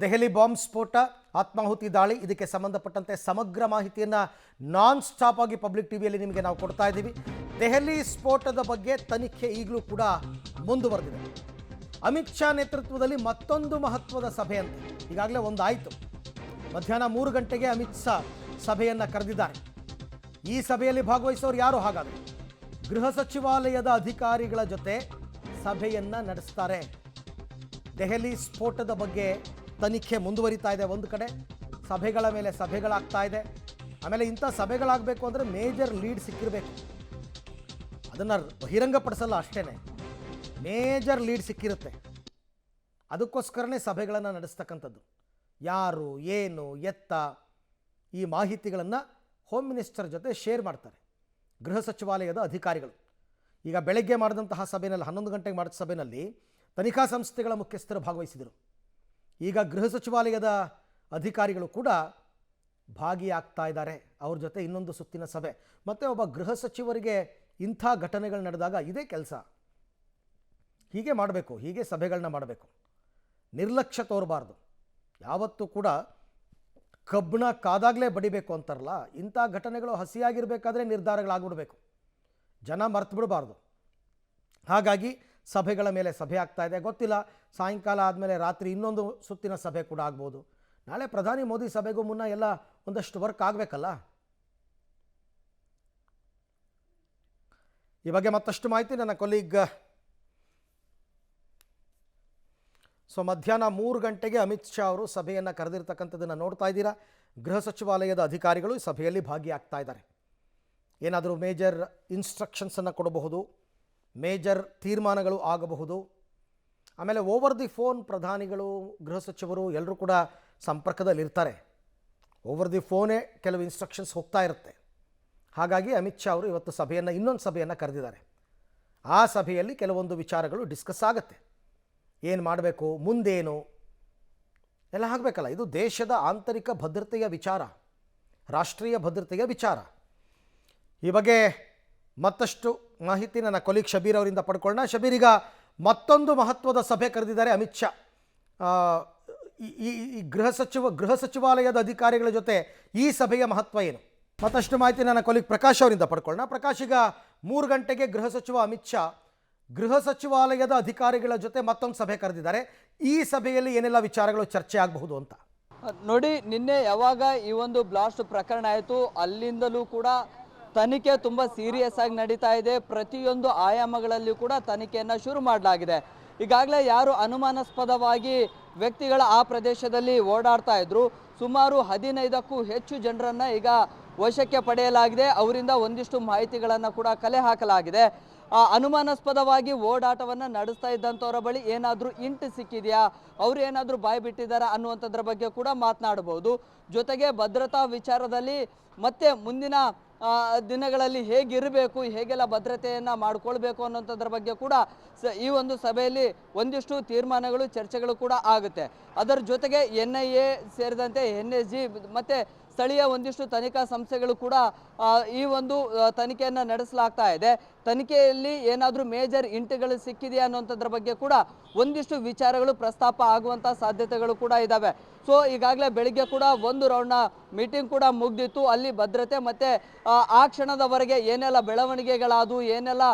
Delhi bomb ಸ್ಫೋಟ ಆತ್ಮಾಹುತಿ ದಾಳಿ ಇದಕ್ಕೆ ಸಂಬಂಧಪಟ್ಟಂತೆ ಸಮಗ್ರ ಮಾಹಿತಿಯನ್ನು ನಾನ್ ಸ್ಟಾಪ್ ಆಗಿ ಪಬ್ಲಿಕ್ ಟಿವಿಯಲ್ಲಿ ನಿಮಗೆ ನಾವು ಕೊಡ್ತಾ ಇದ್ದೀವಿ. ದೆಹಲಿ ಸ್ಫೋಟದ ಬಗ್ಗೆ ತನಿಖೆ ಈಗಲೂ ಕೂಡ ಮುಂದುವರೆದಿದೆ. ಅಮಿತ್ ಶಾ ನೇತೃತ್ವದಲ್ಲಿ ಮತ್ತೊಂದು ಮಹತ್ವದ ಸಭೆ ಅಂತ ಈಗಾಗಲೇ ಒಂದಾಯಿತು. ಮಧ್ಯಾಹ್ನ 3 ಗಂಟೆಗೆ ಅಮಿತ್ ಶಾ ಸಭೆಯನ್ನು ಕರೆದಿದ್ದಾರೆ. ಈ ಸಭೆಯಲ್ಲಿ ಭಾಗವಹಿಸೋರು ಯಾರು? ಹಾಗಾದರೆ ಗೃಹ ಸಚಿವಾಲಯದ ಅಧಿಕಾರಿಗಳ ಜೊತೆ ಸಭೆಯನ್ನು ನಡೆಸ್ತಾರೆ. ದೆಹಲಿ ಸ್ಫೋಟದ ಬಗ್ಗೆ ತನಿಖೆ ಮುಂದುವರಿತಾ ಇದೆ. ಒಂದು ಕಡೆ ಸಭೆಗಳ ಮೇಲೆ ಸಭೆಗಳಾಗ್ತಾ ಇದೆ. ಆಮೇಲೆ ಇಂಥ ಸಭೆಗಳಾಗಬೇಕು ಅಂದರೆ ಮೇಜರ್ ಲೀಡ್ ಸಿಕ್ಕಿರಬೇಕು. ಅದನ್ನು ಬಹಿರಂಗಪಡಿಸಲ್ಲ ಅಷ್ಟೇ, ಮೇಜರ್ ಲೀಡ್ ಸಿಕ್ಕಿರುತ್ತೆ. ಅದಕ್ಕೋಸ್ಕರನೇ ಸಭೆಗಳನ್ನು ನಡೆಸ್ತಕ್ಕಂಥದ್ದು. ಯಾರು, ಏನು, ಎತ್ತ ಈ ಮಾಹಿತಿಗಳನ್ನು ಹೋಮ್ ಮಿನಿಸ್ಟರ್ ಜೊತೆ ಶೇರ್ ಮಾಡ್ತಾರೆ ಗೃಹ ಸಚಿವಾಲಯದ ಅಧಿಕಾರಿಗಳು. ಈಗ ಬೆಳಗ್ಗೆ ಮಾಡಿದಂತಹ ಸಭೆಯಲ್ಲಿ 11 ಗಂಟೆಗೆ ಮಾಡಿದ ಸಭೆಯಲ್ಲಿ ತನಿಖಾ ಸಂಸ್ಥೆಗಳ ಮುಖ್ಯಸ್ಥರು ಭಾಗವಹಿಸಿದರು. ಈಗ ಗೃಹ ಸಚಿವಾಲಯದ ಅಧಿಕಾರಿಗಳು ಕೂಡ ಭಾಗಿಯಾಗ್ತಾ ಇದ್ದಾರೆ. ಅವ್ರ ಜೊತೆ ಇನ್ನೊಂದು ಸುತ್ತಿನ ಸಭೆ. ಮತ್ತು ಒಬ್ಬ ಗೃಹ ಸಚಿವರಿಗೆ ಇಂಥ ಘಟನೆಗಳು ನಡೆದಾಗ ಇದೇ ಕೆಲಸ. ಹೀಗೆ ಮಾಡಬೇಕು, ಹೀಗೆ ಸಭೆಗಳನ್ನ ಮಾಡಬೇಕು. ನಿರ್ಲಕ್ಷ್ಯ ತೋರಬಾರ್ದು. ಯಾವತ್ತೂ ಕೂಡ ಕಬ್ಬಣ ಕಾದಾಗಲೇ ಬಡಿಬೇಕು ಅಂತಾರಲ್ಲ, ಇಂಥ ಘಟನೆಗಳು ಹಸಿಯಾಗಿರಬೇಕಾದ್ರೆ ನಿರ್ಧಾರಗಳಾಗ್ಬಿಡ್ಬೇಕು. ಜನ ಮರ್ತು ಬಿಡಬಾರ್ದು. ಹಾಗಾಗಿ ಸಭೆಗಳ ಮೇಲೆ ಸಭೆ ಆಗ್ತಾ ಇದೆ. ಗೊತ್ತಿಲ್ಲ, ಸಾಯಂಕಾಲ ಆದಮೇಲೆ ರಾತ್ರಿ ಇನ್ನೊಂದು ಸುತ್ತಿನ ಸಭೆ ಕೂಡ ಆಗ್ಬೋದು. ನಾಳೆ ಪ್ರಧಾನಿ ಮೋದಿ ಸಭೆಗೂ ಮುನ್ನ ಎಲ್ಲ ಒಂದಷ್ಟು ವರ್ಕ್ ಆಗಬೇಕಲ್ಲ. ಈ ಬಗ್ಗೆ ಮತ್ತಷ್ಟು ಮಾಹಿತಿ ನನ್ನ ಕೊಲೀಗ್. ಮಧ್ಯಾಹ್ನ 3 ಗಂಟೆಗೆ ಅಮಿತ್ ಶಾ ಅವರು ಸಭೆಯನ್ನು ಕರೆದಿರ್ತಕ್ಕಂಥದ್ದನ್ನು ನೋಡ್ತಾ ಇದ್ದೀರಾ. ಗೃಹ ಸಚಿವಾಲಯದ ಅಧಿಕಾರಿಗಳು ಸಭೆಯಲ್ಲಿ ಭಾಗಿಯಾಗ್ತಾ ಇದ್ದಾರೆ. ಏನಾದರೂ ಮೇಜರ್ ಇನ್ಸ್ಟ್ರಕ್ಷನ್ಸನ್ನು ಕೊಡಬಹುದು, ಮೇಜರ್ ತೀರ್ಮಾನಗಳು ಆಗಬಹುದು. ಆಮೇಲೆ ಓವರ್ ದಿ ಫೋನ್ ಪ್ರಧಾನಿಗಳು, ಗೃಹ ಸಚಿವರು ಎಲ್ಲರೂ ಕೂಡ ಸಂಪರ್ಕದಲ್ಲಿರ್ತಾರೆ. ಓವರ್ ದಿ ಫೋನೇ ಕೆಲವು ಇನ್ಸ್ಟ್ರಕ್ಷನ್ಸ್ ಹೋಗ್ತಾ ಇರುತ್ತೆ. ಹಾಗಾಗಿ ಅಮಿತ್ ಶಾ ಅವರು ಇವತ್ತು ಇನ್ನೊಂದು ಸಭೆಯನ್ನು ಕರೆದಿದ್ದಾರೆ. ಆ ಸಭೆಯಲ್ಲಿ ಕೆಲವೊಂದು ವಿಚಾರಗಳು ಡಿಸ್ಕಸ್ ಆಗುತ್ತೆ. ಏನು ಮಾಡಬೇಕು, ಮುಂದೇನು ಎಲ್ಲ ಆಗಬೇಕಲ್ಲ. ಇದು ದೇಶದ ಆಂತರಿಕ ಭದ್ರತೆಯ ವಿಚಾರ, ರಾಷ್ಟ್ರೀಯ ಭದ್ರತೆಯ ವಿಚಾರ. ಈ ಬಗ್ಗೆ ಮತ್ತಷ್ಟು ಮಾಹಿತಿ ನನ್ನ ಕೊಲೀಗ್ ಶಬೀರ್ ಅವರಿಂದ ಪಡ್ಕೊಳ್ಳೋಣ. ಶಬೀರ್, ಈಗ ಮತ್ತೊಂದು ಮಹತ್ವದ ಸಭೆ ಕರೆದಿದ್ದಾರೆ ಅಮಿತ್ ಶಾ. ಈ ಗೃಹ ಸಚಿವಾಲಯದ ಅಧಿಕಾರಿಗಳ ಜೊತೆ ಈ ಸಭೆಯ ಮಹತ್ವ ಏನು? ಮತ್ತಷ್ಟು ಮಾಹಿತಿ ನನ್ನ ಕೊಲೀಗ್ ಪ್ರಕಾಶ್ ಅವರಿಂದ ಪಡ್ಕೊಳ್ಳೋಣ. ಪ್ರಕಾಶ್, ಈಗ 3 ಗಂಟೆಗೆ ಗೃಹ ಸಚಿವ ಅಮಿತ್ ಶಾ ಗೃಹ ಸಚಿವಾಲಯದ ಅಧಿಕಾರಿಗಳ ಜೊತೆ ಮತ್ತೊಂದು ಸಭೆ ಕರೆದಿದ್ದಾರೆ. ಈ ಸಭೆಯಲ್ಲಿ ಏನೆಲ್ಲ ವಿಚಾರಗಳು ಚರ್ಚೆ ಆಗಬಹುದು ಅಂತ ನೋಡಿ. ನಿನ್ನೆ ಯಾವಾಗ ಈ ಒಂದು ಬ್ಲಾಸ್ಟ್ ಪ್ರಕರಣ ಆಯಿತು, ಅಲ್ಲಿಂದಲೂ ಕೂಡ ತನಿಖೆ ತುಂಬ ಸೀರಿಯಸ್ ಆಗಿ ನಡೀತಾ ಇದೆ. ಪ್ರತಿಯೊಂದು ಆಯಾಮಗಳಲ್ಲಿ ಕೂಡ ತನಿಖೆಯನ್ನು ಶುರು ಮಾಡಲಾಗಿದೆ. ಈಗಾಗಲೇ ಯಾರು ಅನುಮಾನಾಸ್ಪದವಾಗಿ ವ್ಯಕ್ತಿಗಳ ಆ ಪ್ರದೇಶದಲ್ಲಿ ಓಡಾಡ್ತಾ ಇದ್ರು, ಸುಮಾರು 15ಕ್ಕೂ ಹೆಚ್ಚು ಜನರನ್ನು ಈಗ ವಶಕ್ಕೆ ಪಡೆಯಲಾಗಿದೆ. ಅವರಿಂದ ಒಂದಿಷ್ಟು ಮಾಹಿತಿಗಳನ್ನು ಕೂಡ ಕಲೆ ಹಾಕಲಾಗಿದೆ. ಅನುಮಾನಾಸ್ಪದವಾಗಿ ಓಡಾಟವನ್ನು ನಡೆಸ್ತಾ ಇದ್ದಂಥವರ ಬಳಿ ಏನಾದರೂ ಇಂಟು ಸಿಕ್ಕಿದೆಯಾ, ಅವರು ಏನಾದರೂ ಬಾಯಿ ಬಿಟ್ಟಿದ್ದಾರಾ ಅನ್ನುವಂಥದ್ರ ಬಗ್ಗೆ ಕೂಡ ಮಾತನಾಡಬಹುದು. ಜೊತೆಗೆ ಭದ್ರತಾ ವಿಚಾರದಲ್ಲಿ ಮತ್ತೆ ಮುಂದಿನ ದಿನಗಳಲ್ಲಿ ಹೇಗಿರಬೇಕು, ಹೇಗೆಲ್ಲ ಭದ್ರತೆಯನ್ನು ಮಾಡಿಕೊಳ್ಬೇಕು ಅನ್ನೋಂಥದ್ರ ಬಗ್ಗೆ ಕೂಡ ಈ ಒಂದು ಸಭೆಯಲ್ಲಿ ಒಂದಿಷ್ಟು ತೀರ್ಮಾನಗಳು, ಚರ್ಚೆಗಳು ಕೂಡ ಆಗುತ್ತೆ. ಅದರ ಜೊತೆಗೆ NIA ಸೇರಿದಂತೆ NSG ಮತ್ತು ಸ್ಥಳೀಯ ಒಂದಿಷ್ಟು ತನಿಖಾ ಸಂಸ್ಥೆಗಳು ಕೂಡ ಈ ಒಂದು ತನಿಖೆಯನ್ನು ನಡೆಸಲಾಗ್ತಾ ಇದೆ. ತನಿಖೆಯಲ್ಲಿ ಏನಾದರೂ ಮೇಜರ್ ಇಂಟುಗಳು ಸಿಕ್ಕಿದೆಯಾ ಅನ್ನೋಂಥದ್ರ ಬಗ್ಗೆ ಕೂಡ ಒಂದಿಷ್ಟು ವಿಚಾರಗಳು ಪ್ರಸ್ತಾಪ ಆಗುವಂಥ ಸಾಧ್ಯತೆಗಳು ಕೂಡ ಇದ್ದಾವೆ. ಸೊ ಈಗಾಗಲೇ ಬೆಳಿಗ್ಗೆ ಕೂಡ ಒಂದು ರೌಂಡ್ನ ಮೀಟಿಂಗ್ ಕೂಡ ಮುಗ್ದಿತ್ತು. ಅಲ್ಲಿ ಭದ್ರತೆ ಮತ್ತು ಆ ಕ್ಷಣದವರೆಗೆ ಏನೆಲ್ಲ ಬೆಳವಣಿಗೆಗಳಾದವು, ಏನೆಲ್ಲ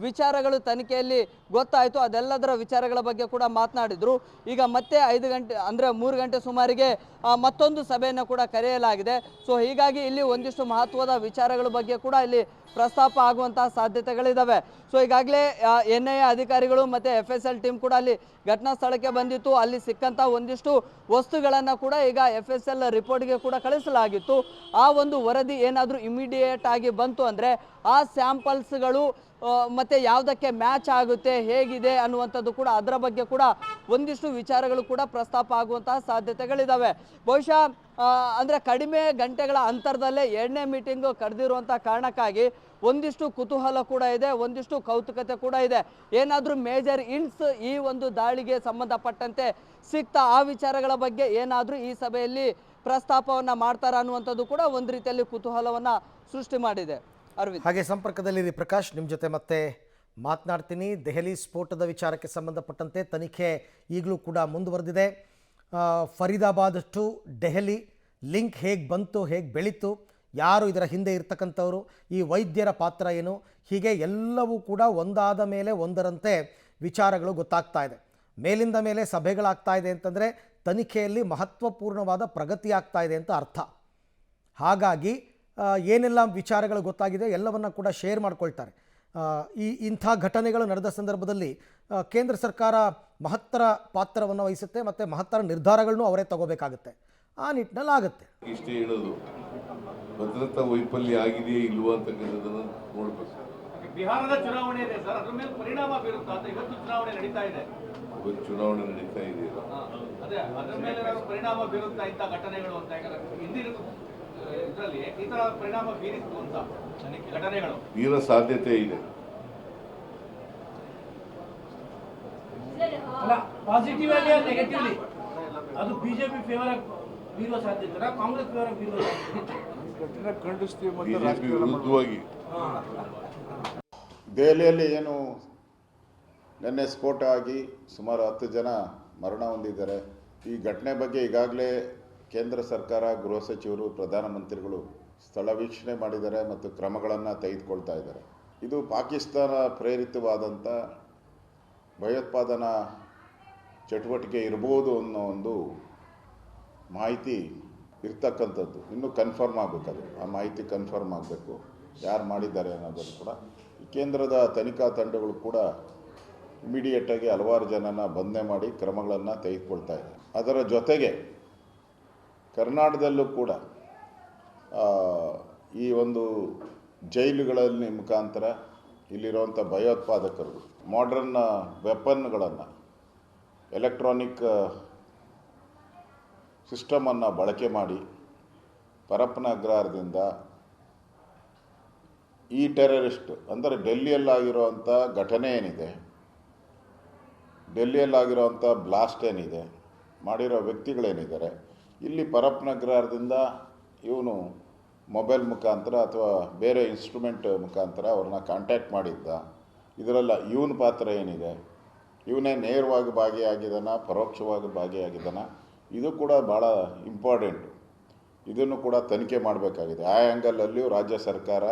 ವಿಚಾರಗಳು ತನಿಖೆಯಲ್ಲಿ ಗೊತ್ತಾಯಿತು, ಅದೆಲ್ಲದರ ವಿಚಾರಗಳ ಬಗ್ಗೆ ಕೂಡ ಮಾತನಾಡಿದರು. ಈಗ ಮತ್ತೆ 5 ಗಂಟೆ ಅಂದರೆ 3 ಗಂಟೆ ಸುಮಾರಿಗೆ ಮತ್ತೊಂದು ಸಭೆಯನ್ನು ಕೂಡ ಕರೆಯಲಾಗಿದೆ. ಸೊ ಹೀಗಾಗಿ ಇಲ್ಲಿ ಒಂದಿಷ್ಟು ಮಹತ್ವದ ವಿಚಾರಗಳ ಬಗ್ಗೆ ಕೂಡ ಇಲ್ಲಿ ಪ್ರಸ್ತಾಪ ಆಗುವಂತಹ ಸಾಧ್ಯತೆಗಳಿದ್ದಾವೆ. ಸೊ ಈಗಾಗಲೇ NIA ಅಧಿಕಾರಿಗಳು ಮತ್ತು FSL ಟೀಮ್ ಕೂಡ ಅಲ್ಲಿ ಘಟನಾ ಸ್ಥಳಕ್ಕೆ ಬಂದಿತ್ತು. ಅಲ್ಲಿ ಸಿಕ್ಕಂಥ ಒಂದಿಷ್ಟು ವಸ್ತುಗಳನ್ನು ಕೂಡ ಈಗ FSL ರಿಪೋರ್ಟ್ಗೆ ಕೂಡ ಕಳಿಸಲಾಗಿತ್ತು. ಆ ಒಂದು ವರದಿ ಏನಾದರೂ ಇಮಿಡಿಯೇಟ್ ಆಗಿ ಬಂತು ಅಂದರೆ ಆ ಸ್ಯಾಂಪಲ್ಸ್ಗಳು ಮತ್ತು ಯಾವುದಕ್ಕೆ ಮ್ಯಾಚ್ ಆಗುತ್ತೆ, ಹೇಗಿದೆ ಅನ್ನುವಂಥದ್ದು ಕೂಡ ಅದರ ಬಗ್ಗೆ ಕೂಡ ಒಂದಿಷ್ಟು ವಿಚಾರಗಳು ಕೂಡ ಪ್ರಸ್ತಾಪ ಆಗುವಂತಹ ಸಾಧ್ಯತೆಗಳಿದ್ದಾವೆ. ಬಹುಶಃ ಅಂದರೆ ಕಡಿಮೆ ಗಂಟೆಗಳ ಅಂತರದಲ್ಲೇ 2ನೇ ಮೀಟಿಂಗು ಕರೆದಿರುವಂಥ ಕಾರಣಕ್ಕಾಗಿ ಒಂದಿಷ್ಟು ಕುತೂಹಲ ಕೂಡ ಇದೆ, ಒಂದಿಷ್ಟು ಕೌತುಕತೆ ಕೂಡ ಇದೆ. ಏನಾದರೂ ಮೇಜರ್ ಇಂಟ್ಸ್ ಈ ಒಂದು ದಾಳಿಗೆ ಸಂಬಂಧಪಟ್ಟಂತೆ ಸಿಗ್ತಾ, ಆ ವಿಚಾರಗಳ ಬಗ್ಗೆ ಏನಾದರೂ ಈ ಸಭೆಯಲ್ಲಿ ಪ್ರಸ್ತಾಪವನ್ನು ಮಾಡ್ತಾರಾ ಅನ್ನುವಂಥದ್ದು ಕೂಡ ಒಂದು ರೀತಿಯಲ್ಲಿ ಕುತೂಹಲವನ್ನು ಸೃಷ್ಟಿ ಮಾಡಿದೆ. ಅರವಿಂದ್, ಹಾಗೆ ಸಂಪರ್ಕದಲ್ಲಿ ಪ್ರಕಾಶ್, ನಿಮ್ಮ ಜೊತೆ ಮತ್ತೆ ಮಾತನಾಡ್ತೀನಿ. ದೆಹಲಿ ಸ್ಫೋಟದ ವಿಚಾರಕ್ಕೆ ಸಂಬಂಧಪಟ್ಟಂತೆ ತನಿಖೆ ಈಗಲೂ ಕೂಡ ಮುಂದುವರೆದಿದೆ. ಫರೀದಾಬಾದ್ ಟು ಡೆಹಲಿ ಲಿಂಕ್ ಹೇಗೆ ಬಂತು, ಹೇಗೆ ಬೆಳೀತು, ಯಾರು ಇದರ ಹಿಂದೆ ಇರ್ತಕ್ಕಂಥವ್ರು, ಈ ವೈದ್ಯರ ಪಾತ್ರ ಏನು, ಹೀಗೆ ಎಲ್ಲವೂ ಕೂಡ ಒಂದಾದ ಮೇಲೆ ಒಂದರಂತೆ ವಿಚಾರಗಳು ಗೊತ್ತಾಗ್ತಾ ಇದೆ. ಮೇಲಿಂದ ಮೇಲೆ ಸಭೆಗಳಾಗ್ತಾ ಇದೆ ಅಂತಂದರೆ ತನಿಖೆಯಲ್ಲಿ ಮಹತ್ವಪೂರ್ಣವಾದ ಪ್ರಗತಿ ಆಗ್ತಾ ಇದೆ ಅಂತ ಅರ್ಥ. ಹಾಗಾಗಿ ಏನೆಲ್ಲ ವಿಚಾರಗಳು ಗೊತ್ತಾಗಿದೆ ಎಲ್ಲವನ್ನು ಕೂಡ ಶೇರ್ ಮಾಡ್ಕೊಳ್ತಾರೆ. ಇಂಥ ಘಟನೆಗಳು ನಡೆದ ಸಂದರ್ಭದಲ್ಲಿ ಕೇಂದ್ರ ಸರ್ಕಾರ ಮಹತ್ತರ ಪಾತ್ರವನ್ನು ವಹಿಸುತ್ತೆ ಮತ್ತು ಮಹತ್ತರ ನಿರ್ಧಾರಗಳನ್ನು ಅವರೇ ತಗೋಬೇಕಾಗುತ್ತೆ. ಆ ನಿಟ್ಟಿನಲ್ಲಿ ಆಗುತ್ತೆ. ಇಷ್ಟೇ ಹೇಳೋದು, ಭದ್ರತಾ ವೈಫಲ್ಯ ಆಗಿದೆಯೇ ಇಲ್ವಾ ಅಂತಕ್ಕಂಥದ್ದನ್ನು ನೋಡ್ಬೇಕು. ಬಿಹಾರದ ಚುನಾವಣೆ ಇದೆ ಸರ್, ಅದ್ರ ಮೇಲೆ ಪರಿಣಾಮ ಬೀರುತ್ತಾ ಅಂತ ಇವತ್ತು ಚುನಾವಣೆ ನಡೀತಾ ಇದೆ. ಇವತ್ತು ಚುನಾವಣೆ ನಡೀತಾ ಇದೆಯಲ್ಲ, ಅದೇ ಅದ್ರ ಮೇಲೆ ಪರಿಣಾಮ ಬೀರುತ್ತಾ ಇಂಥ ಘಟನೆಗಳು ಅಂತ. ಹಿಂದಿನ ಇದರಲ್ಲಿ ಈ ತರ ಪರಿಣಾಮ ಬೀರಿತ್ತು ಅಂತ ಘಟನೆಗಳು ಬೀರೋ ಸಾಧ್ಯತೆ ಇದೆ. ಅಲ್ಲ, ಪಾಸಿಟಿವ್ ಆಗಿ ನೆಗೆಟಿವ್ಲಿ ಅದು ಬಿಜೆಪಿ ಫೇವರ್ ಆಗಿ ಬೀರುವ ಸಾಧ್ಯತೆ, ಕಾಂಗ್ರೆಸ್ ಫೇವರ್ ಆಗಿ ಬೀರುವ ಸಾಧ್ಯತೆ. ಬಿಜೆಪಿ ವಿರುದ್ಧವಾಗಿ ದೆಹಲಿಯಲ್ಲಿ ಏನು ನಿನ್ನೆ ಸ್ಫೋಟ ಆಗಿ ಸುಮಾರು 10 ಜನ ಮರಣ ಹೊಂದಿದ್ದಾರೆ. ಈ ಘಟನೆ ಬಗ್ಗೆ ಈಗಾಗಲೇ ಕೇಂದ್ರ ಸರ್ಕಾರ, ಗೃಹ ಸಚಿವರು, ಪ್ರಧಾನಮಂತ್ರಿಗಳು ಸ್ಥಳ ವೀಕ್ಷಣೆ ಮಾಡಿದ್ದಾರೆ ಮತ್ತು ಕ್ರಮಗಳನ್ನು ತೆಗೆದುಕೊಳ್ತಾ ಇದ್ದಾರೆ. ಇದು ಪಾಕಿಸ್ತಾನ ಪ್ರೇರಿತವಾದಂಥ ಭಯೋತ್ಪಾದನಾ ಚಟುವಟಿಕೆ ಇರ್ಬೋದು ಅನ್ನೋ ಒಂದು ಮಾಹಿತಿ ಇರ್ತಕ್ಕಂಥದ್ದು. ಇನ್ನೂ ಕನ್ಫರ್ಮ್ ಆಗಬೇಕದು, ಆ ಮಾಹಿತಿ ಕನ್ಫರ್ಮ್ ಆಗಬೇಕು ಯಾರು ಮಾಡಿದ್ದಾರೆ ಅನ್ನೋದನ್ನು ಕೂಡ. ಈ ಕೇಂದ್ರದ ತನಿಖಾ ತಂಡಗಳು ಕೂಡ ಇಮಿಡಿಯೇಟಾಗಿ ಹಲವಾರು ಜನನ ಬಂಧನೆ ಮಾಡಿ ಕ್ರಮಗಳನ್ನು ತೆಗೆದುಕೊಳ್ತಾ ಇದೆ. ಅದರ ಜೊತೆಗೆ ಕರ್ನಾಟಕದಲ್ಲೂ ಕೂಡ ಈ ಒಂದು ಜೈಲುಗಳಲ್ಲಿ ಮುಖಾಂತರ ಇಲ್ಲಿರುವಂಥ ಭಯೋತ್ಪಾದಕರು ಮಾಡ್ರನ್ ವೆಪನ್ಗಳನ್ನು, ಎಲೆಕ್ಟ್ರಾನಿಕ್ ಸಿಸ್ಟಮನ್ನು ಬಳಕೆ ಮಾಡಿ ಪರಪ್ಪನ ಅಗ್ರಹಾರದಿಂದ ಈ ಟೆರರಿಸ್ಟ್ ಅಂದರೆ ಡೆಲ್ಲಿಯಲ್ಲಾಗಿರೋವಂಥ ಘಟನೆ ಏನಿದೆ, ಡೆಲ್ಲಿಯಲ್ಲಾಗಿರೋವಂಥ ಬ್ಲಾಸ್ಟ್ ಏನಿದೆ, ಮಾಡಿರೋ ವ್ಯಕ್ತಿಗಳೇನಿದ್ದಾರೆ, ಇಲ್ಲಿ ಪರಪ್ಪನ ಅಗ್ರಹಾರದಿಂದ ಇವನು ಮೊಬೈಲ್ ಮುಖಾಂತರ ಅಥವಾ ಬೇರೆ ಇನ್ಸ್ಟ್ರೂಮೆಂಟ್ ಮುಖಾಂತರ ಅವ್ರನ್ನ ಕಾಂಟ್ಯಾಕ್ಟ್ ಮಾಡಿದ್ದ. ಇದರೆಲ್ಲ ಇವನ ಪಾತ್ರ ಏನಿದೆ, ಇವನೇ ನೇರವಾಗಿ ಭಾಗಿಯಾಗಿದ್ದಾನ, ಪರೋಕ್ಷವಾಗಿ ಭಾಗಿಯಾಗಿದ್ದಾನ, ಇದು ಕೂಡ ಭಾಳ ಇಂಪಾರ್ಟೆಂಟು. ಇದನ್ನು ಕೂಡ ತನಿಖೆ ಮಾಡಬೇಕಾಗಿದೆ. ಆ ಆ್ಯಂಗಲಲ್ಲಿಯೂ ರಾಜ್ಯ ಸರ್ಕಾರ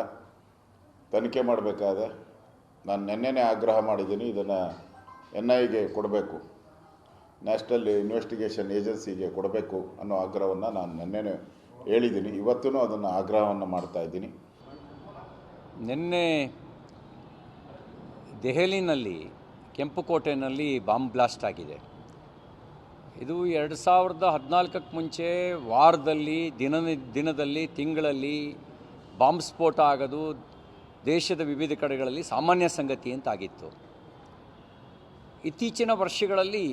ತನಿಖೆ ಮಾಡಬೇಕಾದೆ. ನಾನು ನೆನ್ನೆನೇ ಆಗ್ರಹ ಮಾಡಿದ್ದೀನಿ, ಇದನ್ನು NIAಗೆ ಕೊಡಬೇಕು, ನ್ಯಾಷನಲ್ ಇನ್ವೆಸ್ಟಿಗೇಷನ್ ಏಜೆನ್ಸಿಗೆ ಕೊಡಬೇಕು ಅನ್ನೋ ಆಗ್ರಹವನ್ನು ನಾನು ನೆನ್ನೆನೇ ಹೇಳಿದ್ದೀನಿ. ಇವತ್ತೂ ಅದನ್ನು ಆಗ್ರಹವನ್ನು ಮಾಡ್ತಾಯಿದ್ದೀನಿ. ನಿನ್ನೆ ದೆಹಲಿನಲ್ಲಿ ಕೆಂಪುಕೋಟೆಯಲ್ಲಿ ಬಾಂಬ್ ಬ್ಲಾಸ್ಟ್ ಆಗಿದೆ. ಇದು 2014ಕ್ಕೆ ಮುಂಚೆ ವಾರದಲ್ಲಿ, ದಿನದಲ್ಲಿ, ತಿಂಗಳಲ್ಲಿ ಬಾಂಬ್ ಸ್ಫೋಟ ಆಗೋದು ದೇಶದ ವಿವಿಧ ಕಡೆಗಳಲ್ಲಿ ಸಾಮಾನ್ಯ ಸಂಗತಿ ಅಂತಾಗಿತ್ತು. ಇತ್ತೀಚಿನ ವರ್ಷಗಳಲ್ಲಿ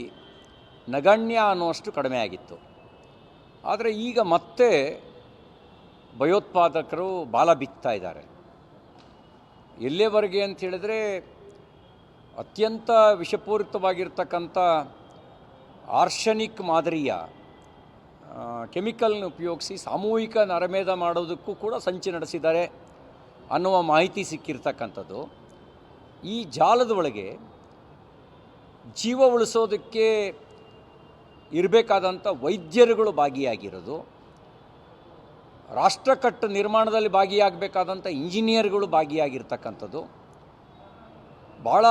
ನಗಣ್ಯ ಅನ್ನುವಷ್ಟು ಕಡಿಮೆ ಆಗಿತ್ತು. ಆದರೆ ಈಗ ಮತ್ತೆ ಭಯೋತ್ಪಾದಕರು ಬಾಲ ಬಿತ್ತಾ ಇದ್ದಾರೆ. ಎಲ್ಲಿವರೆಗೆ ಅಂತ ಹೇಳಿದ್ರೆ, ಅತ್ಯಂತ ವಿಷಪೂರಿತವಾಗಿರ್ತಕ್ಕಂಥ ಆರ್ಸೆನಿಕ್ ಮಾದರಿಯ ಕೆಮಿಕಲ್ನ ಉಪಯೋಗಿಸಿ ಸಾಮೂಹಿಕ ನರಮೇಧ ಮಾಡೋದಕ್ಕೂ ಕೂಡ ಸಂಚು ನಡೆಸಿದ್ದಾರೆ ಅನ್ನುವ ಮಾಹಿತಿ ಸಿಕ್ಕಿರ್ತಕ್ಕಂಥದ್ದು. ಈ ಜಾಲದ ಒಳಗೆ ಜೀವ ಉಳಿಸೋದಕ್ಕೆ ಇರಬೇಕಾದಂಥ ವೈದ್ಯರುಗಳು ಭಾಗಿಯಾಗಿರೋದು, ರಾಷ್ಟ್ರಕಟ್ಟು ನಿರ್ಮಾಣದಲ್ಲಿ ಭಾಗಿಯಾಗಬೇಕಾದಂಥ ಇಂಜಿನಿಯರ್ಗಳು ಭಾಗಿಯಾಗಿರ್ತಕ್ಕಂಥದ್ದು ಭಾಳ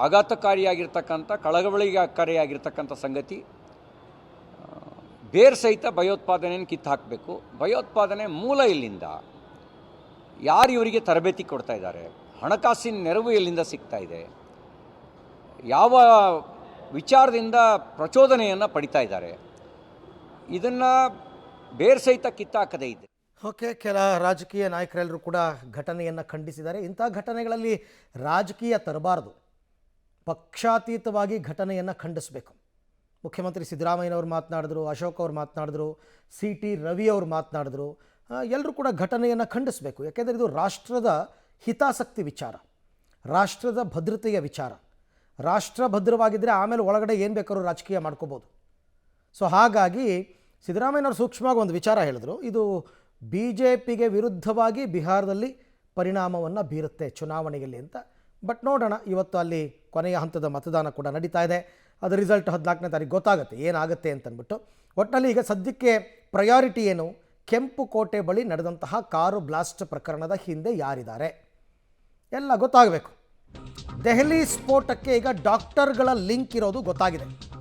ಆಘಾತಕಾರಿಯಾಗಿರ್ತಕ್ಕಂಥ, ಕಳವಳಿಕಾರಿಯಾಗಿರ್ತಕ್ಕಂಥ ಸಂಗತಿ. ಬೇರ್ ಸಹಿತ ಭಯೋತ್ಪಾದನೆಯನ್ನು ಕಿತ್ತು ಹಾಕಬೇಕು. ಭಯೋತ್ಪಾದನೆ ಮೂಲ ಎಲ್ಲಿಂದ, ಯಾರು ಇವರಿಗೆ ತರಬೇತಿ ಕೊಡ್ತಾ ಇದ್ದಾರೆ, ಹಣಕಾಸಿನ ನೆರವು ಎಲ್ಲಿಂದ ಸಿಗ್ತಾ ಇದೆ, ಯಾವ ವಿಚಾರದಿಂದ ಪ್ರಚೋದನೆಯನ್ನು ಪಡಿತಾ ಇದ್ದಾರೆ, ಇದನ್ನು ಬೇರ್ ಸಹಿತ ಕಿತ್ತಾಕದೇ ಇದೆ. ಓಕೆ, ಕೆಲ ರಾಜಕೀಯ ನಾಯಕರೆಲ್ಲರೂ ಕೂಡ ಘಟನೆಯನ್ನು ಖಂಡಿಸಿದ್ದಾರೆ. ಇಂಥ ಘಟನೆಗಳಲ್ಲಿ ರಾಜಕೀಯ ತರಬಾರ್ದು, ಪಕ್ಷಾತೀತವಾಗಿ ಘಟನೆಯನ್ನು ಖಂಡಿಸಬೇಕು. ಮುಖ್ಯಮಂತ್ರಿ ಸಿದ್ದರಾಮಯ್ಯನವರು ಮಾತನಾಡಿದ್ರು, ಅಶೋಕ್ ಅವರು ಮಾತನಾಡಿದ್ರು, CT ರವಿ ಅವರು ಮಾತನಾಡಿದ್ರು. ಎಲ್ಲರೂ ಕೂಡ ಘಟನೆಯನ್ನು ಖಂಡಿಸಬೇಕು. ಯಾಕೆಂದರೆ ಇದು ರಾಷ್ಟ್ರದ ಹಿತಾಸಕ್ತಿ ವಿಚಾರ, ರಾಷ್ಟ್ರದ ಭದ್ರತೆಯ ವಿಚಾರ. ರಾಷ್ಟ್ರ ಭದ್ರವಾಗಿದ್ದರೆ ಆಮೇಲೆ ಒಳಗಡೆ ಏನು ಬೇಕಾದ್ರೂ ರಾಜಕೀಯ ಮಾಡ್ಕೋಬೋದು. ಸೊ ಹಾಗಾಗಿ ಸಿದ್ದರಾಮಯ್ಯನವರು ಸೂಕ್ಷ್ಮವಾಗಿ ಒಂದು ವಿಚಾರ ಹೇಳಿದ್ರು, ಇದು BJPಗೆ ವಿರುದ್ಧವಾಗಿ ಬಿಹಾರದಲ್ಲಿ ಪರಿಣಾಮವನ್ನು ಬೀರುತ್ತೆ ಚುನಾವಣೆಯಲ್ಲಿ ಅಂತ. ಬಟ್ ನೋಡೋಣ, ಇವತ್ತು ಅಲ್ಲಿ ಕೊನೆಯ ಹಂತದ ಮತದಾನ ಕೂಡ ನಡೀತಾ ಇದೆ. ಅದು ರಿಸಲ್ಟ್ 14ನೇ ತಾರೀಕು ಗೊತ್ತಾಗುತ್ತೆ ಏನಾಗುತ್ತೆ ಅಂತಂದ್ಬಿಟ್ಟು. ಒಟ್ಟಿನಲ್ಲಿ ಈಗ ಸದ್ಯಕ್ಕೆ ಪ್ರಯಾರಿಟಿ ಏನು, ಕೆಂಪುಕೋಟೆ ಬಳಿ ನಡೆದಂತಹ ಕಾರು ಬ್ಲಾಸ್ಟ್ ಪ್ರಕರಣದ ಹಿಂದೆ ಯಾರಿದ್ದಾರೆ ಎಲ್ಲ ಗೊತ್ತಾಗಬೇಕು. ದೆಹಲಿ ಸ್ಫೋಟಕ್ಕೆ ಈಗ ಡಾಕ್ಟರ್ಗಳ ಲಿಂಕ್ ಇರೋದು ಗೊತ್ತಾಗಿದೆ.